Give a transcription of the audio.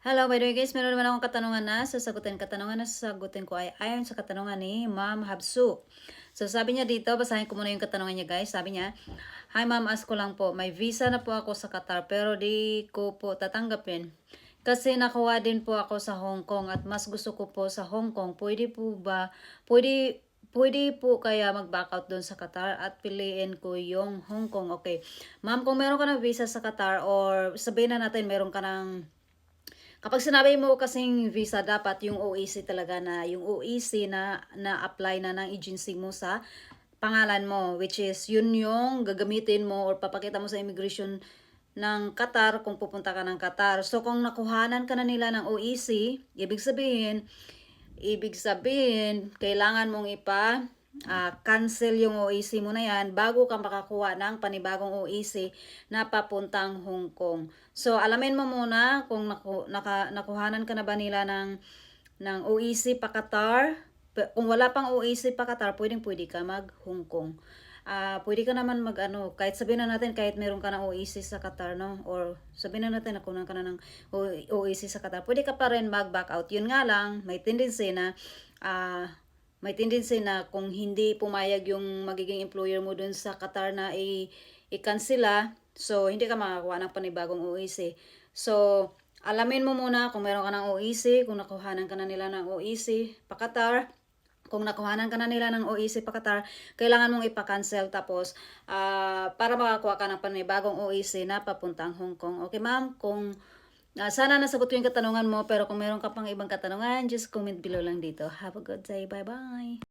Hello, by the way guys, meron naman akong katanungan na sasagutin. Katanungan na sasagutin ko ay ayon sa katanungan ni Ma'am Habsu. So sabi niya dito, basahin ko muna yung katanungan niya guys. Sabi niya, "Hi ma'am, ask ko lang po, may visa na po ako sa Qatar pero di ko po tatanggapin. Kasi nakuha din po ako sa Hong Kong at mas gusto ko po sa Hong Kong. Pwede po kaya mag-back out doon sa Qatar at piliin ko yung Hong Kong." Okay. Ma'am, kung meron ka ng visa sa Qatar or sabihin na natin meron ka ng kapag sinabi mo kasing visa, dapat yung OEC talaga na, yung OEC na apply na ng agency mo sa pangalan mo, which is yun yung gagamitin mo or papakita mo sa immigration ng Qatar kung pupunta ka ng Qatar. So kung nakuhanan ka na nila ng OEC, ibig sabihin kailangan mong cancel yung OEC mo na yan bago ka makakuha ng panibagong OEC na papuntang Hong Kong. So, alamin mo muna kung nakuhanan ka na ba nila ng OEC pa Qatar. Kung wala pang OEC pa Qatar, pwede ka mag Hong Kong. Pwede ka naman kahit sabihin na natin kahit meron ka ng OEC sa Qatar, no? Or sabihin na natin nakunan ka na ng OEC sa Qatar, pwede ka pa rin mag-back out. Yun nga lang, may tendency na kung hindi pumayag yung magiging employer mo dun sa Qatar na i-cancela, so hindi ka makakuha ng panibagong OEC. So, alamin mo muna kung meron ka ng OEC, kung nakuhanan ka na nila ng OEC pa Qatar. Kung nakuhanan ka na nila ng OEC pa Qatar, kailangan mong ipa-cancel tapos para makakuha ka ng panibagong OEC na papuntang Hong Kong. Okay ma'am, kung sana nasagot ko yung katanungan mo, pero kung meron ka pang ibang katanungan, just comment below lang dito. Have a good day. Bye-bye!